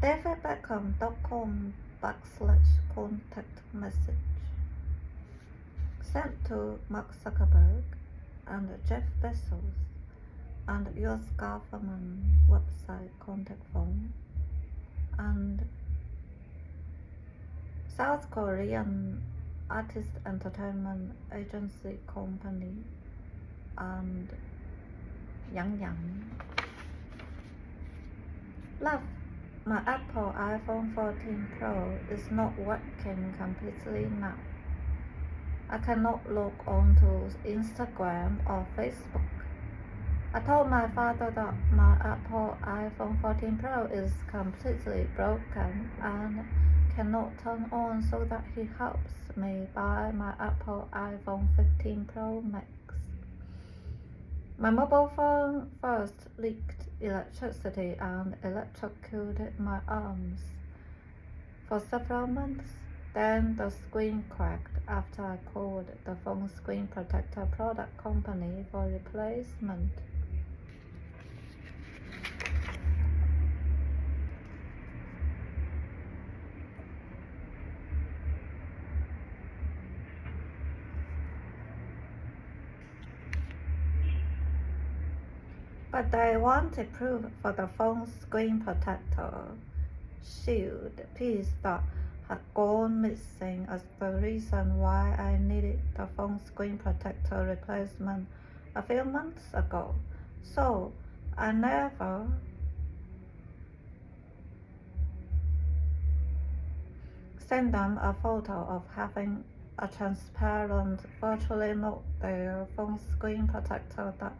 davidbeckham.com/contact message sent to Mark Zuckerberg and Jeff Bezos and US government website contact phone and South Korean artist entertainment agency company and Yang Yang. Love, my Apple iPhone 14 Pro is not working completely now. I cannot log on to Instagram or Facebook. I told my father that my Apple iPhone 14 Pro is completely broken and cannot turn on, so that he helps me buy my Apple iPhone 15 Pro Max. My mobile phone first leaked electricity and electrocuted my arms for several months. Then the screen cracked after I called the phone screen protector product company for replacement. But they wanted proof for the phone screen protector shield piece that had gone missing as the reason why I needed the phone screen protector replacement a few months ago. So I never sent them a photo of having a transparent, virtually not there phone screen protector that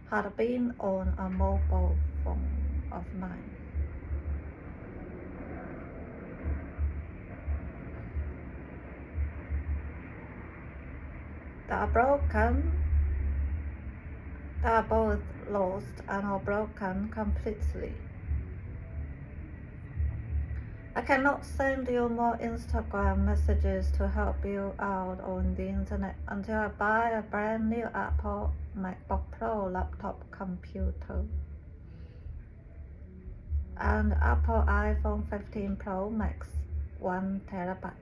had been on a mobile phone of mine. They are broken. They are both lost and are broken completely. I cannot send you more Instagram messages to help you out on the internet until I buy a brand new Apple MacBook Pro laptop computer and Apple iPhone 15 Pro Max 1TB.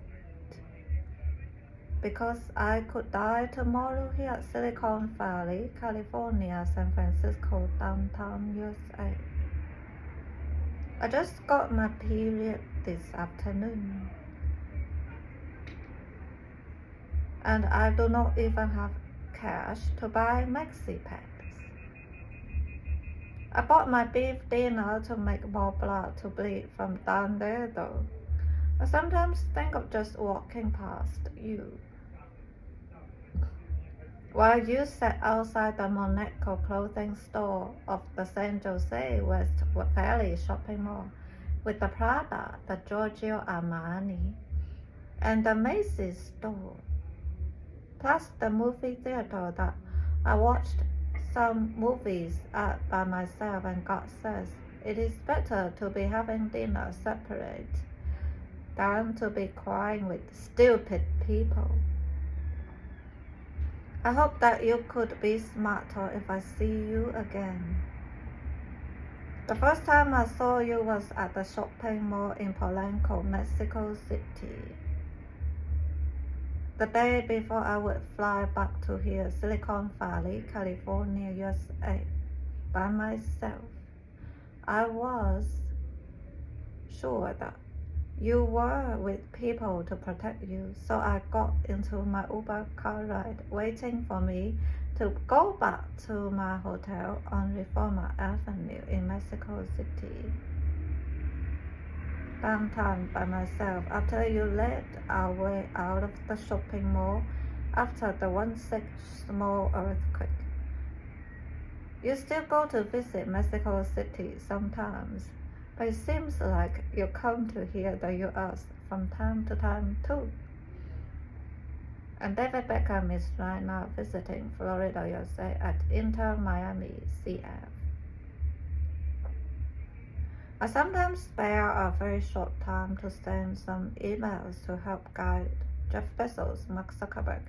Because I could die tomorrow here at Silicon Valley, California, San Francisco, downtown USA. I just got my period this afternoon, and I do not even have cash to buy maxi pads. I bought my beef dinner to make more blood to bleed from down there though. I sometimes think of just walking past you while you sat outside the Monaco clothing store of the San Jose West Valley shopping mall with the Prada, the Giorgio Armani, and the Macy's store, plus the movie theater that I watched some movies at by myself and God says it is better to be having dinner separate than to be crying with stupid people. I hope that you could be smarter if I see you again. The first time I saw you was at the shopping mall in Polanco, Mexico City. The day before I would fly back to here, Silicon Valley, California, USA, by myself. I was sure that you were with people to protect you, so I got into my Uber car ride, waiting for me to go back to my hotel on Reforma Avenue in Mexico City, downtown by myself, after you led our way out of the shopping mall after the 1/6 small earthquake. You still go to visit Mexico City sometimes, but it seems like you come to hear the US from time to time too. And David Beckham is right now visiting Florida, USA at Inter Miami CF. I sometimes spare a very short time to send some emails to help guide Jeff Bezos, Mark Zuckerberg,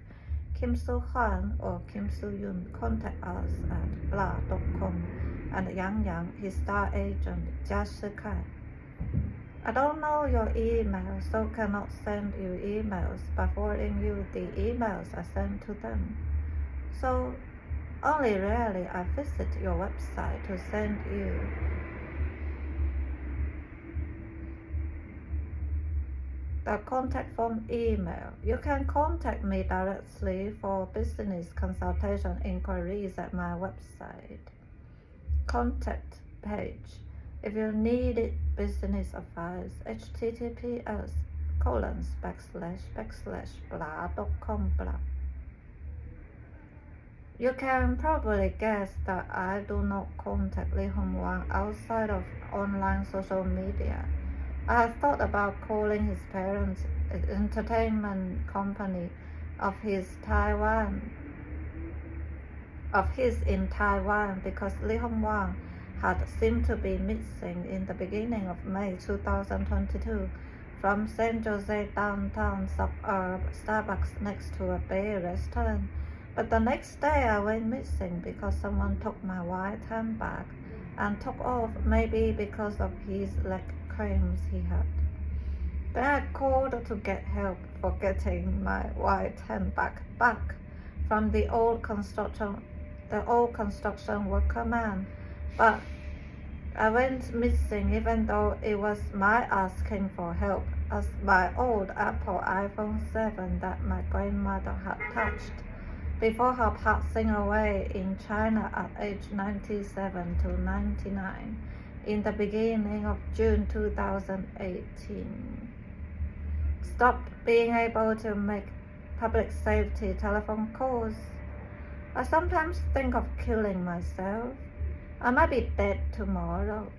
Kim Soo-hyun or Kim Soo-yoon. Contact us at blah.com and Yang Yang, his star agent Jia Shikai. I don't know your email, so cannot send you emails by forwarding you the emails I send to them. So only rarely I visit your website to send you the contact form email. You can contact me directly for business consultation inquiries at my website contact page. If you need business advice, https://blah.com blah. You can probably guess that I do not contact Lee Hong Wang outside of online social media. I have thought about calling his parents' entertainment company of his in Taiwan because Lee Hong Wang had seemed to be missing in the beginning of May 2022 from San Jose downtown suburb Starbucks next to a Bay restaurant. But the next day I went missing because someone took my white handbag and took off, maybe because of his leg cramps he had. Then I called to get help for getting my white handbag back from the old construction worker man, but I went missing even though it was my asking for help, as my old Apple iPhone 7 that my grandmother had touched before her passing away in China at age 97 to 99 in the beginning of June 2018. Stopped being able to make public safety telephone calls. I sometimes think of killing myself. I might be dead tomorrow.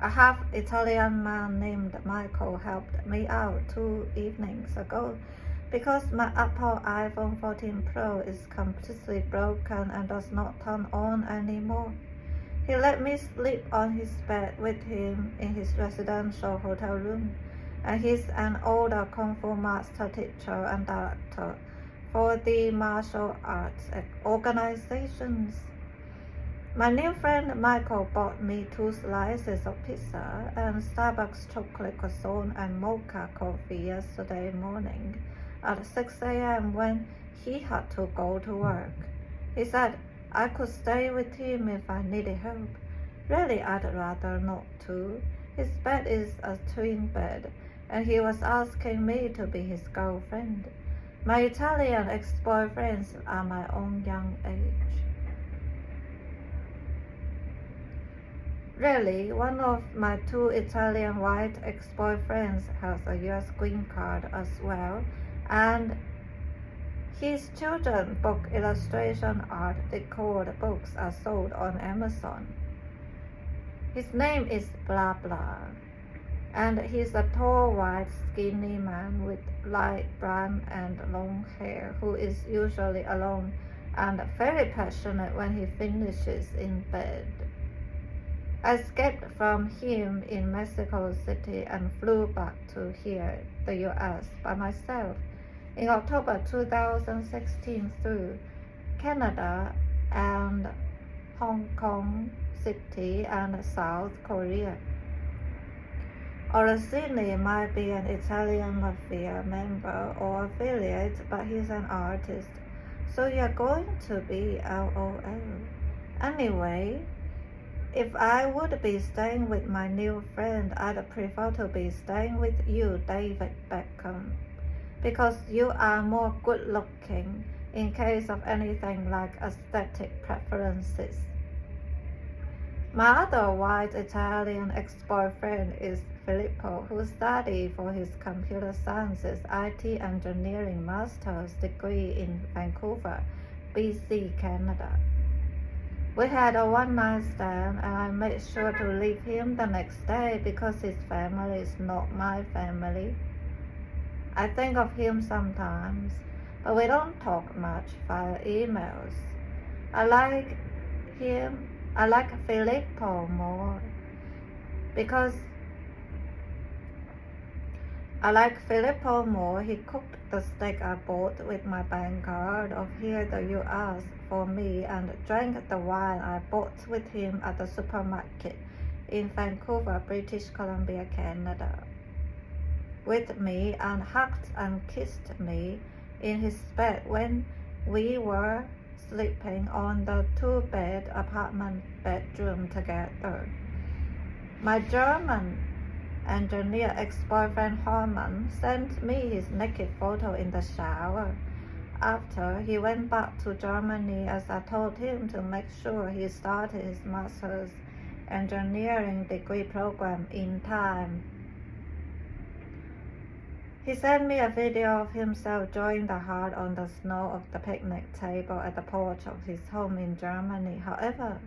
A half-Italian man named Michael helped me out 2 evenings ago because my Apple iPhone 14 Pro is completely broken and does not turn on anymore. He let me sleep on his bed with him in his residential hotel room, and he's an older Kung Fu master teacher and director for the martial arts organizations. My new friend Michael bought me 2 slices of pizza and Starbucks chocolate croissant and mocha coffee yesterday morning at 6 a.m. when he had to go to work. He said I could stay with him if I needed help. Really, I'd rather not to. His bed is a twin bed, and he was asking me to be his girlfriend. My Italian ex-boyfriends are my own young age. Really, one of my 2 Italian white ex-boyfriends has a US green card as well, and his children's book illustration art decor books are sold on Amazon. His name is Blah Blah, and he's a tall, white, skinny man with light brown and long hair who is usually alone and very passionate when he finishes in bed. I escaped from him in Mexico City and flew back to here, the US, by myself in October 2016 through Canada and Hong Kong City and South Korea. Orsini might be an Italian mafia member or affiliate, but he's an artist, so you're going to be LOL. Anyway, if I would be staying with my new friend, I'd prefer to be staying with you, David Beckham, because you are more good-looking in case of anything like aesthetic preferences. My other white Italian ex-boyfriend is Filippo, who studied for his computer sciences IT engineering master's degree in Vancouver, BC, Canada. We had a one-night stand, and I made sure to leave him the next day because his family is not my family. I think of him sometimes, but we don't talk much via emails. I like Filippo more because he cooked the steak I bought with my bank card of here the US for me and drank the wine I bought with him at the supermarket in Vancouver, British Columbia, Canada, with me and hugged and kissed me in his bed when we were sleeping on the two-bed apartment bedroom together. My German engineer ex-boyfriend Herman sent me his naked photo in the shower after he went back to Germany, as I told him to make sure he started his master's engineering degree program in time. He sent me a video of himself drawing the heart on the snow of the picnic table at the porch of his home in Germany. However,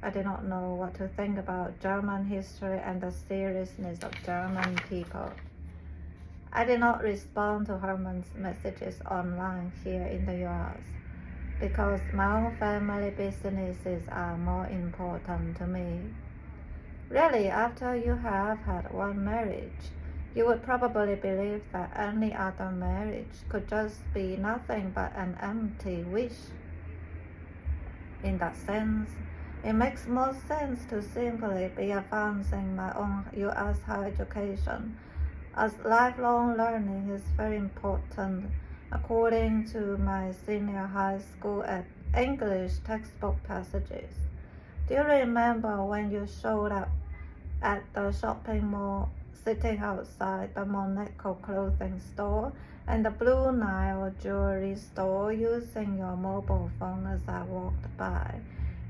I did not know what to think about German history and the seriousness of German people. I did not respond to Herman's messages online here in the US because my own family businesses are more important to me. Really, after you have had one marriage, you would probably believe that any other marriage could just be nothing but an empty wish. In that sense, it makes more sense to simply be advancing my own US higher education, as lifelong learning is very important according to my senior high school English textbook passages. Do you remember when you showed up at the shopping mall, sitting outside the Monaco clothing store and the Blue Nile jewelry store using your mobile phone as I walked by?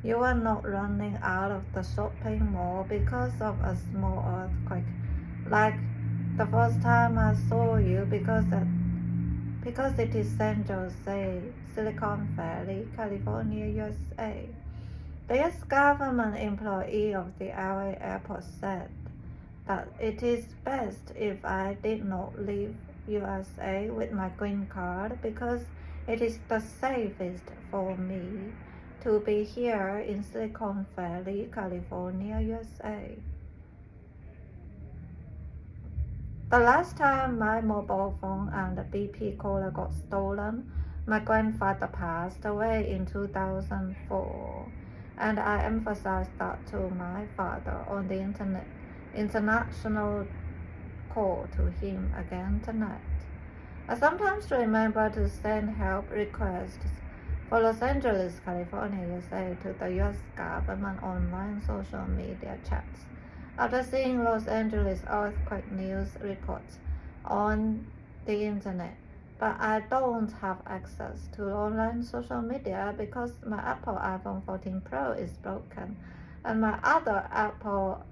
You were not running out of the shopping mall because of a small earthquake, like the first time I saw you, because it is San Jose, Silicon Valley, California, USA. The US government employee of the LA airport said that it is best if I did not leave USA with my green card because it is the safest for me to be here in Silicon Valley, California, USA. The last time my mobile phone and the BP caller got stolen, my grandfather passed away in 2004, and I emphasized that to my father on the international call to him again tonight. I sometimes remember to send help requests for Los Angeles, California, USA to the US government online social media chats after seeing Los Angeles earthquake news reports on the internet, but I don't have access to online social media because my Apple iPhone 14 Pro is broken and my other Apple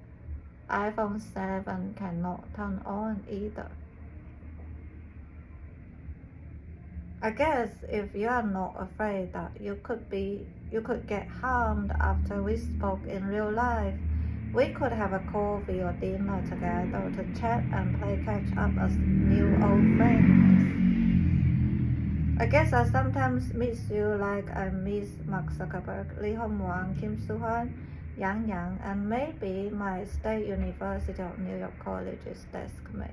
iPhone 7 cannot turn on either. I guess if you are not afraid that you could get harmed after we spoke in real life, we could have a coffee or dinner together to chat and play catch up as new old friends. I guess I sometimes miss you like I miss Mark Zuckerberg, Lee Hong-Wang, Kim Soo-hyun, Yang Yang, and maybe my State University of New York College's desk mate.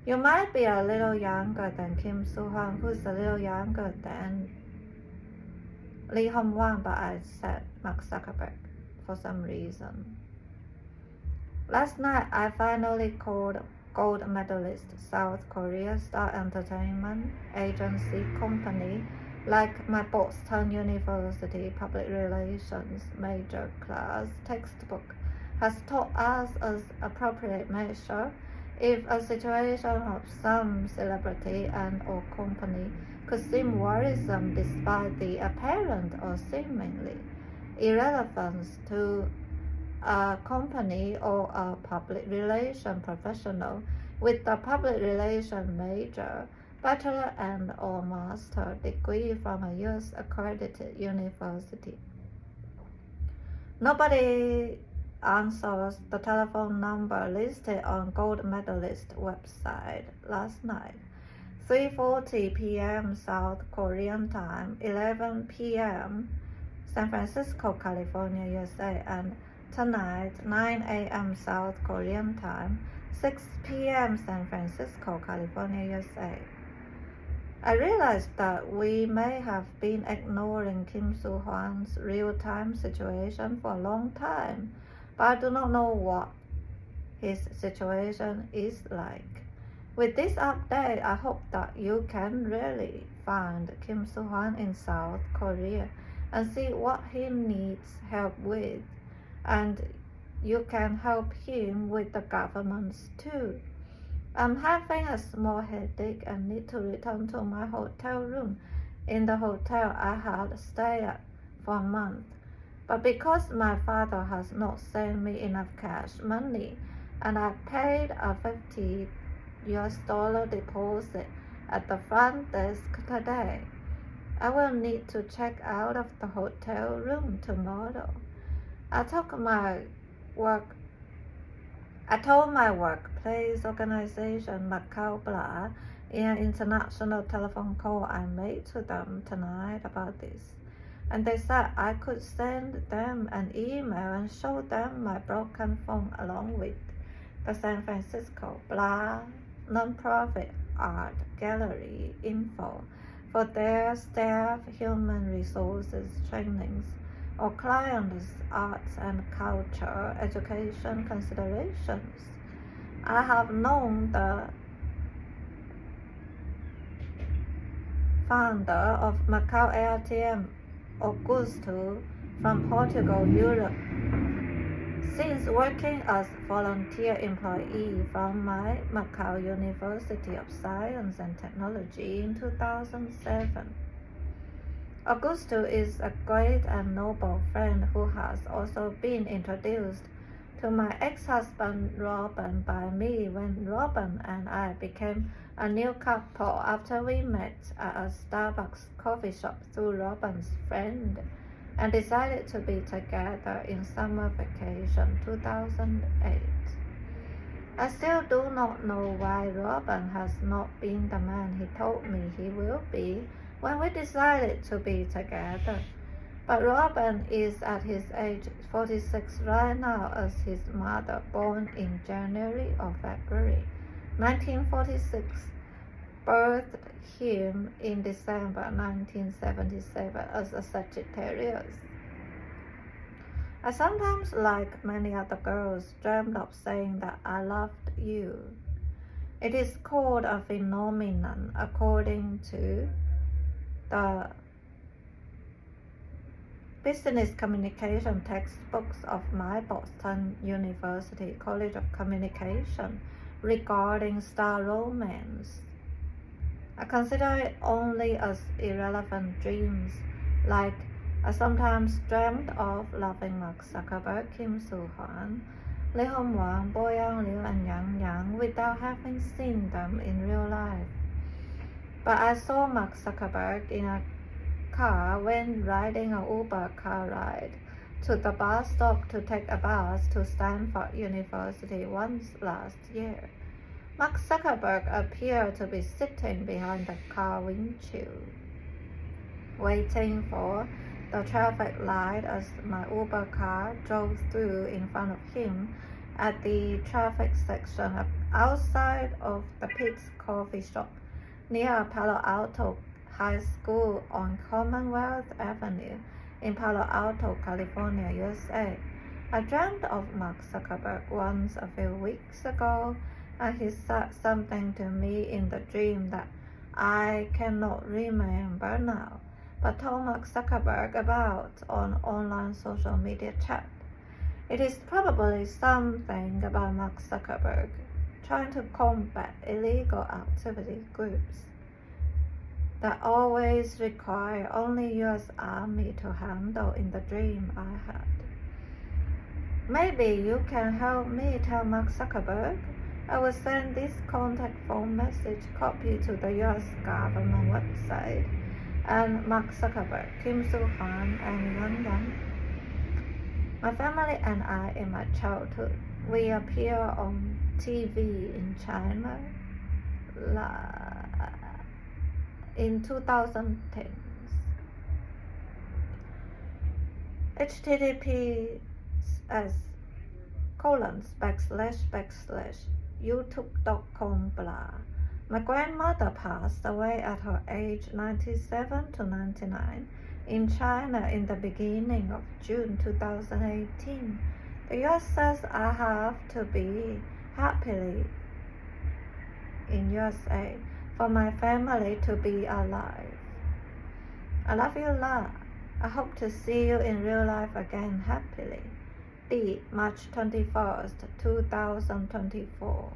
You might be a little younger than Kim Soo-hyun, who's a little younger than Lee Hong-Wang, but I said Mark Zuckerberg for some reason. Last night, I finally called gold medalist South Korea Star Entertainment Agency company, like my Boston University Public Relations major class textbook has taught us as appropriate measure. If a situation of some celebrity and or company could seem worrisome despite the apparent or seemingly irrelevance to a company or a public relation professional with a public relation major, bachelor and or master degree from a US accredited university, nobody answers the telephone number listed on gold medalist website last night. 3:40 p.m. South Korean time, 11 p.m. San Francisco, California, USA, and tonight, 9 a.m. South Korean time, 6 p.m. San Francisco, California, USA. I realized that we may have been ignoring Kim Soo-hwan's real-time situation for a long time, but I do not know what his situation is like. With this update, I hope that you can really find Kim Soo-hwan in South Korea and see what he needs help with, and you can help him with the governments too. I'm having a small headache and need to return to my hotel room in the hotel I had stayed at for a month. But because my father has not sent me enough cash money and I paid a $50 deposit at the front desk today, I will need to check out of the hotel room tomorrow. I told my workplace organization, Macau Blah, in an international telephone call I made to them tonight about this. And they said I could send them an email and show them my broken phone along with the San Francisco Blah nonprofit art gallery info for their staff human resources trainings or clients' arts and culture education considerations. I have known the founder of Macau ARTM, Augusto, from Portugal, Europe, since working as volunteer employee from my Macau University of Science and Technology in 2007. Augusto is a great and noble friend who has also been introduced to my ex-husband Robin by me when Robin and I became a new couple after we met at a Starbucks coffee shop through Robin's friend and decided to be together in summer vacation 2008. I still do not know why Robin has not been the man he told me he will be when we decided to be together. But Robin is at his age 46 right now, as his mother, born in January or February 1946, birthed him in December 1977 as a Sagittarius. I sometimes, like many other girls, dreamed of saying that I loved you. It is called a phenomenon according to the business communication textbooks of my Boston University College of Communication regarding star romance. I consider it only as irrelevant dreams, like I sometimes dreamed of loving Mark Zuckerberg, Kim Soo-hwan, Lee Hong-won, Boyoung Liu, and Yang Yang without having seen them in real life. But I saw Mark Zuckerberg in a car when riding an Uber car ride to the bus stop to take a bus to Stanford University once last year. Mark Zuckerberg appeared to be sitting behind the car windshield, waiting for the traffic light as my Uber car drove through in front of him at the traffic section outside of the Pete's Coffee Shop near Palo Alto High School on Commonwealth Avenue in Palo Alto, California, USA. I dreamed of Mark Zuckerberg once a few weeks ago, and he said something to me in the dream that I cannot remember now, but told Mark Zuckerberg about on online social media chat. It is probably something about Mark Zuckerberg trying to combat illegal activity groups that always require only US Army to handle in the dream I had. Maybe you can help me tell Mark Zuckerberg. I will send this contact phone message copy to the US government website, and Mark Zuckerberg, Kim Soo-hwan, and Yang Yang. My family and I in my childhood, we appear on TV in China in 2010. https://youtube.com/blah My grandmother passed away at her age 97 to 99 in China in the beginning of June 2018. The US says I have to be happily in USA for my family to be alive. I love you a lot. I hope to see you in real life again happily. D. March 21st, 2024.